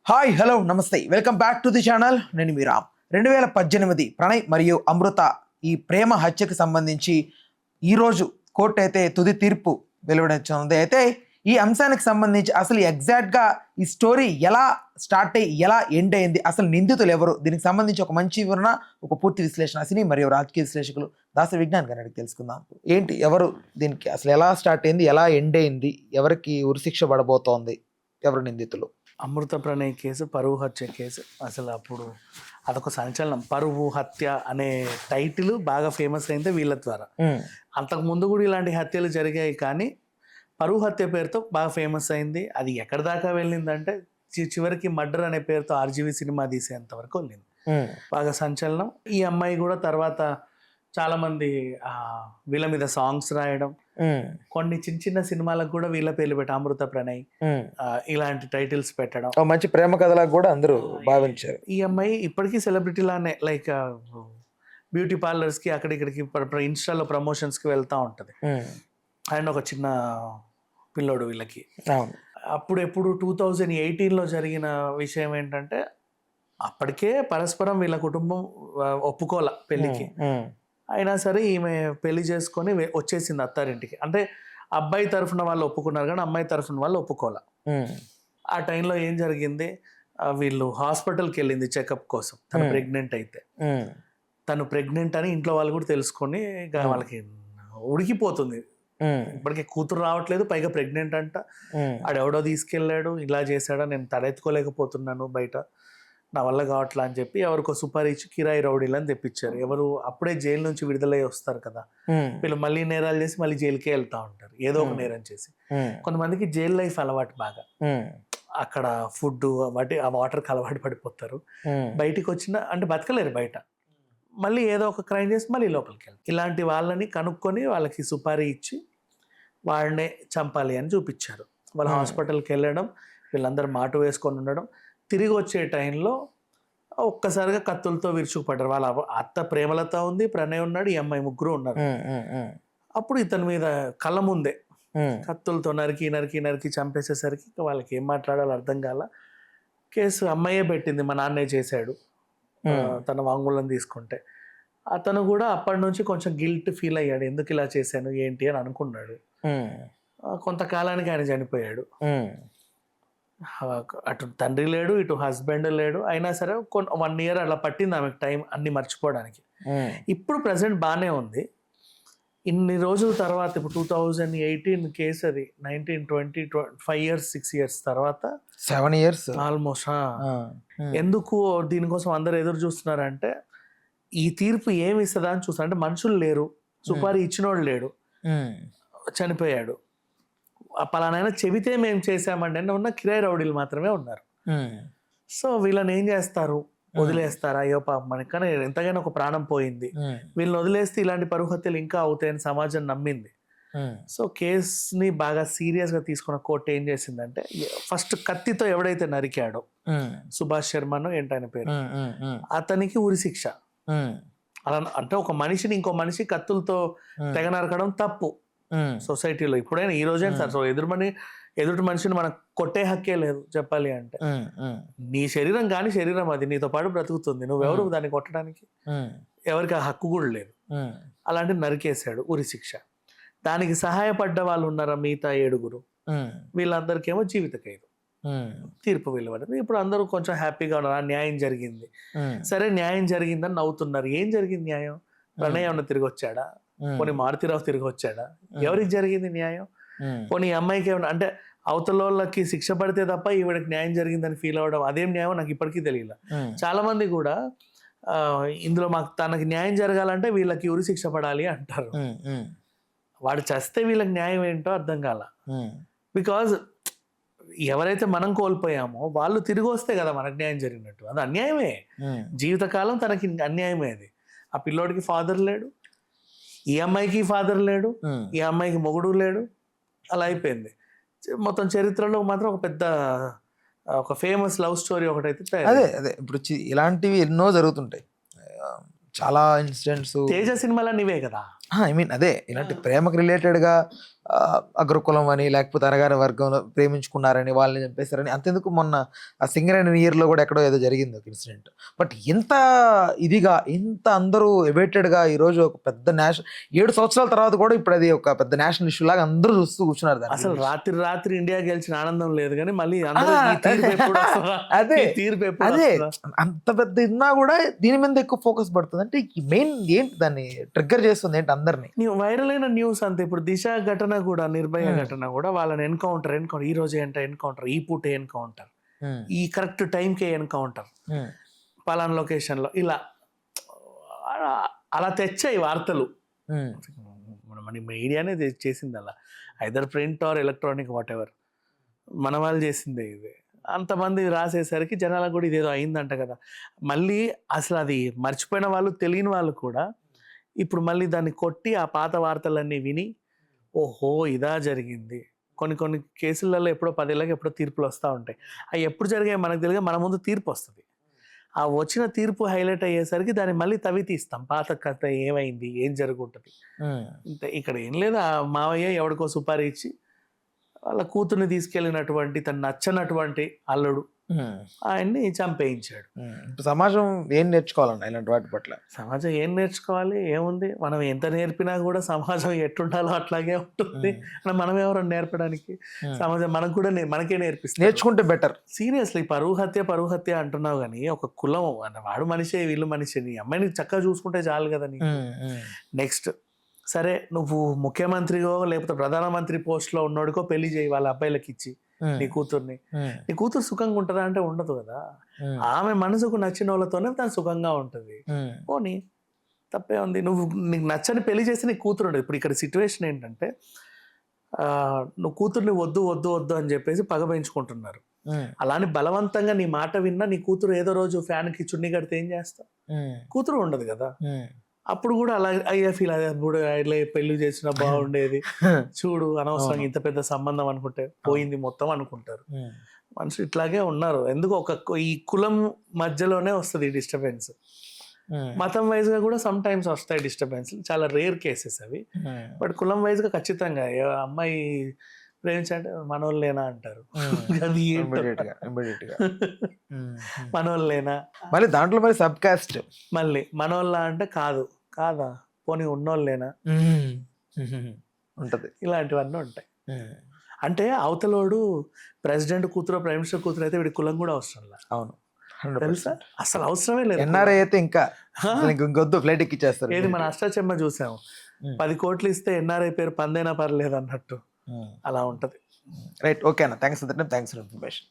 Hi hello నమస్తే welcome back to the channel. నేను మీ రామ్. 2018 ప్రణయ్ మరియు అమృత ఈ ప్రేమ హత్యకు సంబంధించి ఈరోజు కోర్టు అయితే తుది తీర్పు వెలువడించింది. అయితే ఈ అంశానికి సంబంధించి అసలు ఎగ్జాక్ట్గా ఈ స్టోరీ ఎలా స్టార్ట్ అయ్యి ఎలా ఎండ్ అయింది, అసలు నిందితులు ఎవరు, దీనికి సంబంధించి ఒక మంచి వివరణ, ఒక పూర్తి విశ్లేషణ సినీ మరియు రాజకీయ విశ్లేషకులు దాసరి విజ్ఞాన్ గారిని అడిగి తెలుసుకుందాం. ఏంటి ఎవరు దీనికి అసలు ఎలా స్టార్ట్ అయింది, ఎలా ఎండ్ అయింది, ఎవరికి ఉరిశిక్ష పడబోతోంది, ఎవరు నిందితులు? అమృత ప్రణయ్ కేసు పరువు హత్య కేసు. అసలు అప్పుడు అదొక సంచలనం. పరువు హత్య అనే టైటిల్ బాగా ఫేమస్ అయింది వీళ్ళ ద్వారా. అంతకు ముందు కూడా ఇలాంటి హత్యలు జరిగాయి, కానీ పరువు హత్య పేరుతో బాగా ఫేమస్ అయింది. అది ఎక్కడి దాకా వెళ్ళిందంటే చివరికి మర్డర్ అనే పేరుతో ఆర్జీవీ సినిమా తీసేంత వరకు వెళ్ళింది. బాగా సంచలనం. ఈ అమ్మాయి కూడా తర్వాత చాలా మంది వీళ్ళ మీద సాంగ్స్ రాయడం, కొన్ని చిన్న చిన్న సినిమాలకు కూడా వీళ్ళ పేర్లు పెట్టి అమృత ప్రణయ్ ఇలాంటి టైటిల్స్ పెట్టడం, మంచి ప్రేమ కథలకు కూడా అందరూ భావించారు. ఈ అమ్మాయి ఇప్పటికీ సెలబ్రిటీ లానే లైక్ బ్యూటీ పార్లర్స్ కి అక్కడిక్కడికి ఇన్స్టాలో ప్రమోషన్స్ కి వెళ్తా ఉంటది. అండ్ ఒక చిన్న పిల్లోడు వీళ్ళకి. అప్పుడు ఎప్పుడు 2018లో జరిగిన విషయం ఏంటంటే అప్పటికే పరస్పరం వీళ్ళ కుటుంబం ఒప్పుకోలే పెళ్లికి. అయినా సరే ఈమె పెళ్లి చేసుకొని వచ్చేసింది అత్తారింటికి. అంటే అబ్బాయి తరఫున వాళ్ళు ఒప్పుకున్నారు కానీ అమ్మాయి తరఫున వాళ్ళు ఒప్పుకోలే. ఆ టైంలో ఏం జరిగింది, వీళ్ళు హాస్పిటల్కి వెళ్ళింది చెకప్ కోసం. తను ప్రెగ్నెంట్ అయితే, తను ప్రెగ్నెంట్ అని ఇంట్లో వాళ్ళు కూడా తెలుసుకొని ఇక వాళ్ళకి ఉడికిపోతుంది. ఇప్పటికే కూతురు రావట్లేదు, పైగా ప్రెగ్నెంట్ అంట. ఆడెవడో తీసుకెళ్ళాడు, ఇలా చేశాడా, నేను తలెత్తుకోలేకపోతున్నాను బయట, నా వల్ల కావట్లా అని చెప్పి ఎవరికో సుపారీ ఇచ్చి కిరాయి రౌడీలు అని తెప్పించారు. ఎవరు అప్పుడే జైలు నుంచి విడుదలయ్యి వస్తారు కదా, వీళ్ళు మళ్ళీ నేరాలు చేసి మళ్ళీ జైలుకే వెళ్తా ఉంటారు, ఏదో ఒక నేరం చేసి. కొంతమందికి జైల్ లైఫ్ అలవాటు బాగా, అక్కడ ఫుడ్ వాటి ఆ వాటర్కి అలవాటు పడిపోతారు. బయటికి వచ్చిన అంటే బతకలేరు బయట, మళ్ళీ ఏదో ఒక క్రైమ్ చేసి మళ్ళీ లోపలికి వెళ్తారు. ఇలాంటి వాళ్ళని కనుక్కొని వాళ్ళకి సుపారీ ఇచ్చి వాళ్ళనే చంపాలి అని చూపించారు. వాళ్ళు హాస్పిటల్కి వెళ్ళడం, వీళ్ళందరూ మాటు వేసుకొని ఉండడం. తిరిగి వచ్చే టైంలో ఒక్కసారిగా కత్తులతో విరుచుకుపడ్డారు. వాళ్ళ అత్త ప్రేమలత ఉంది, ప్రణయ్ ఉన్నాడు, ఈ అమ్మాయి, ముగ్గురు ఉన్నారు. అప్పుడు ఇతని మీద కళ్ళ ముందే కత్తులతో నరికి నరికి నరికి చంపేసేసరికి వాళ్ళకి ఏం మాట్లాడాలో అర్థం కాల. కేసు అమ్మాయే పెట్టింది, మా నాన్నే చేశాడు తన వాంగ్మూలం తీసుకుంటే. అతను కూడా అప్పటి నుంచి కొంచెం గిల్ట్ ఫీల్ అయ్యాడు, ఎందుకు ఇలా చేశాను ఏంటి అని అనుకున్నాడు. కొంతకాలానికి ఆయన చనిపోయాడు. అటు తండ్రి లేడు, ఇటు హస్బెండ్ లేడు. అయినా సరే 1 year అలా పట్టింది ఆమెకు టైం అన్ని మర్చిపోవడానికి. ఇప్పుడు ప్రజెంట్ బాగానే ఉంది. ఇన్ని రోజుల తర్వాత ఇప్పుడు 2018 కేసు, అది 19, 20, 5 years 6 years తర్వాత 7 years ఆల్మోస్ట్. ఎందుకు దీనికోసం అందరు ఎదురు చూస్తున్నారంటే ఈ తీర్పు ఏమి ఇస్తుందా అని చూస్తారు. అంటే మనుషులు లేరు, సుపారీ ఇచ్చినోడు లేడు, చనిపోయాడు. పలానైనా చెబితే మేము చేసామండి అని ఉన్న కిరాయి రౌడీలు మాత్రమే ఉన్నారు. సో వీళ్ళని ఏం చేస్తారు, వదిలేస్తారా? అయ్యో పాపం మనకి, కానీ ఎంతగానో ఒక ప్రాణం పోయింది, వీళ్ళని వదిలేస్తే ఇలాంటి పరువు హత్యలు ఇంకా అవుతాయని సమాజం నమ్మింది. సో కేసుని బాగా సీరియస్గా తీసుకున్న కోర్టు ఏం చేసిందంటే, ఫస్ట్ కత్తితో ఎవడైతే నరికాడో సుభాష్ శర్మను ఏంటైన పేరు, అతనికి ఉరిశిక్ష. అలా అంటే ఒక మనిషిని ఇంకో మనిషి కత్తులతో తెగ నరకడం తప్పు సొసైటీలో. ఇప్పుడైనా ఈ రోజే సార్, సో ఎదుటి మనిషిని మనం కొట్టే హక్కే లేదు చెప్పాలి అంటే. నీ శరీరం కానీ శరీరం అది నీతో పాటు బ్రతుకుతుంది, నువ్వెవరు దాన్ని కొట్టడానికి? ఎవరికి ఆ హక్కు కూడా లేదు. అలాంటి నరికేశాడు, ఉరిశిక్ష. దానికి సహాయపడ్డ వాళ్ళు ఉన్నారా మిగతా 7 వీళ్ళందరికేమో జీవిత ఖైదు తీర్పు వెలువడింది. ఇప్పుడు అందరూ కొంచెం హ్యాపీగా ఉన్నారు, న్యాయం జరిగింది. సరే న్యాయం జరిగిందని నవ్వుతున్నారు. ఏం జరిగింది న్యాయం? ప్రణయ్ ఏమన్నా తిరిగి వచ్చాడా? పోనీ మారుతిరావు తిరిగి వచ్చాడా? ఎవరికి జరిగింది న్యాయం? పోనీ అమ్మాయికి ఏమన్నా, అంటే అవతల వాళ్ళకి శిక్ష పడితే తప్ప ఈవిడకి న్యాయం జరిగిందని ఫీల్ అవ్వడం, అదేం న్యాయం నాకు ఇప్పటికీ తెలియదు. చాలా మంది కూడా ఇందులో మాకు తనకి న్యాయం జరగాలంటే వీళ్ళకి ఉరి శిక్ష పడాలి అంటారు. వాడు చస్తే వీళ్ళకి న్యాయం ఏంటో అర్థం కాల. బికాజ్ ఎవరైతే మనం కోల్పోయామో వాళ్ళు తిరిగి వస్తే కదా మనకు న్యాయం జరిగినట్టు. అది అన్యాయమే, జీవితకాలం తనకి అన్యాయమే. అది ఆ పిల్లోడికి ఫాదర్ లేడు, ఈ అమ్మాయికి ఫాదర్ లేడు, ఈ అమ్మాయికి మొగుడు లేడు, అలా అయిపోయింది. మొత్తం చరిత్రలో మాత్రం ఒక పెద్ద ఒక ఫేమస్ లవ్ స్టోరీ ఒకటైతే. అదే ఇప్పుడు ఇలాంటివి ఎన్నో జరుగుతుంటాయి, చాలా ఇన్సిడెంట్స్. తేజ సినిమాలన్నీ ఇవే కదా. ఐ మీన్ అదే ఇలాంటి ప్రేమకు రిలేటెడ్గా అగ్రకులం అని లేకపోతే అనగానే వర్గంలో ప్రేమించుకున్నారని వాళ్ళని చంపేశారని అంతెందుకు మొన్న ఆ సింగర్ అండ్ ఇయర్లో కూడా ఎక్కడో ఏదో జరిగింది ఒక ఇన్సిడెంట్. బట్ ఎంత ఇదిగా ఇంత అందరూ ఎవేటెడ్గా ఈరోజు ఒక పెద్ద 7 సంవత్సరాల తర్వాత కూడా ఇప్పుడు అది ఒక పెద్ద నేషనల్ ఇష్యూ లాగా అందరూ చూస్తూ కూర్చున్నారు దాన్ని. అసలు రాత్రి ఇండియా గెలిచిన ఆనందం లేదు కానీ మళ్ళీ అందరూ ఈ తీర్పు ఎప్పుడు వస్తుందా? అదే ఈ తీర్పు ఎప్పుడు అదే వస్తుందా? అంత పెద్ద ఇన్నా కూడా దీని మీద ఎక్కువ ఫోకస్ పడుతుంది. అంటే మెయిన్ ఏంటి దాన్ని ట్రిగ్గర్ చేస్తుంది ఏంటి అందరినీ? వైరల్ అయిన న్యూస్ అంతే. ఇప్పుడు దిశ ఘటన కూడా, నిర్భయ ఘటన కూడా వాళ్ళని ఎన్కౌంటర్ ఈ రోజు ఎన్కౌంటర్, ఈ పూటే ఎన్కౌంటర్, ఈ కరెక్ట్ టైంకే ఎన్కౌంటర్, పలానా లొకేషన్లో ఇలా అలా తెచ్చాయి వార్తలు. మన మీడియానే చేసింది అలా, either print are electronic what ever, మన వాళ్ళు చేసిందే ఇది. అంతమంది రాసేసరికి జనాలకు కూడా ఇదేదో అయిందంట కదా. మళ్ళీ అసలు అది మర్చిపోయిన వాళ్ళు, తెలియని వాళ్ళు కూడా ఇప్పుడు మళ్ళీ దాన్ని కొట్టి ఆ పాత వార్తలన్నీ విని ఓహో ఇదా జరిగింది. కొన్ని కేసులలో ఎప్పుడో 10 ఏళ్ళకి ఎప్పుడో తీర్పులు వస్తూ ఉంటాయి. అవి ఎప్పుడు జరిగాయి మనకు తెలియదు, మన ముందు తీర్పు వస్తుంది. ఆ వచ్చిన తీర్పు హైలైట్ అయ్యేసరికి దాన్ని మళ్ళీ తవ్వి తీస్తాం, పాత కథ ఏమైంది, ఏం జరుగుంటుంది. ఇంత ఇక్కడ ఏం లేదు, ఆ మావయ్య ఎవడికో సుపారీ ఇచ్చి వాళ్ళ కూతుర్ని తీసుకెళ్ళినటువంటి తను నచ్చనటువంటి అల్లుడు ఆయన్ని చంపేయించాడు. సమాజం ఏం నేర్చుకోవాలన్నా ఇలాంటి వాటి పట్ల? సమాజం ఏం నేర్చుకోవాలి, ఏముంది, మనం ఎంత నేర్పినా కూడా సమాజం ఎట్టుండాలో అట్లాగే ఉంటుంది. మనం ఎవరు నేర్పడానికి? సమాజం మనకు కూడా మనకే నేర్పిస్తుంది. నేర్చుకుంటే బెటర్. సీరియస్లీ పరువు హత్య అంటున్నావు కానీ ఒక కులం వాడు మనిషే, వీళ్ళు మనిషి, నీ అమ్మాయిని చక్కగా చూసుకుంటే చాలు కదా నీ. నెక్స్ట్ సరే నువ్వు ముఖ్యమంత్రిగో లేకపోతే ప్రధానమంత్రి పోస్ట్లో ఉన్నోడికో పెళ్లి చేయి వాళ్ళ అబ్బాయిలకి ఇచ్చి నీ కూతుర్ని. నీ కూతురు సుఖంగా ఉంటుందా అంటే ఉండదు కదా. ఆమె మనసుకు నచ్చిన వాళ్ళతోనే తను సుఖంగా ఉంటుంది. పోనీ తప్పే ఉంది. నీకు నచ్చని పెళ్లి చేస్తే నీ కూతురు ఉండదు. ఇప్పుడు ఇక్కడ సిచ్యువేషన్ ఏంటంటే నువ్వు కూతుర్ని వద్దు అని చెప్పేసి పగ పెంచుకుంటున్నారు. అలానే బలవంతంగా నీ మాట విన్నా నీ కూతురు ఏదో రోజు ఫ్యాన్కి చున్నీ కడితే ఏం చేస్తావు? కూతురు ఉండదు కదా. అప్పుడు కూడా అలా అయ్యా ఫీల్ అయ్యా, కూడా ఇట్లా పెళ్లి చేసినా బాగుండేది, చూడు అనవసరంగా ఇంత పెద్ద సంబంధం అనుకుంటే పోయింది మొత్తం అనుకుంటారు. మనుషులు ఇట్లాగే ఉన్నారు. ఎందుకు ఈ కులం మధ్యలోనే వస్తుంది డిస్టర్బెన్స్. మతం వైజ్ గా కూడా సమ్ టైమ్స్ వస్తాయి డిస్టర్బెన్స్, చాలా రేర్ కేసెస్ అవి. బట్ కులం వైజ్ గా ఖచ్చితంగా అమ్మాయి ప్రేమించంటే మనోళ్ళేనా అంటారు. అది మనోళ్ళేనా, మళ్ళీ దాంట్లో మరి సబ్ కాస్ట్, మళ్ళీ మనోళ్ళ అంటే కాదా పోనీ ఉన్నోళ్ళేనా ఉంటది. ఇలాంటివన్నీ ఉంటాయి. అంటే అవతలోడు ప్రెసిడెంట్ కూతురు, ప్రైమ్ మినిస్టర్ కూతురు అయితే వీడి కులం కూడా అవసరం లేదు. అవును, తెలుసా, అసలు అవసరమే లేదు. ఎన్ఆర్ఐ అయితే ఇంకా ఇంకొద్దు ఫ్లైట్ ఎక్కిచ్చేస్తారు. ఏది మన అష్టాచెమ్మ చూసాము, 10 కోట్లు ఇస్తే ఎన్ఆర్ఐ పేరు పందైనా పర్లేదు అన్నట్టు అలా ఉంటది. రైట్, ఓకే అన్న, థ్యాంక్స్ ఫర్ ఇన్ఫర్మేషన్.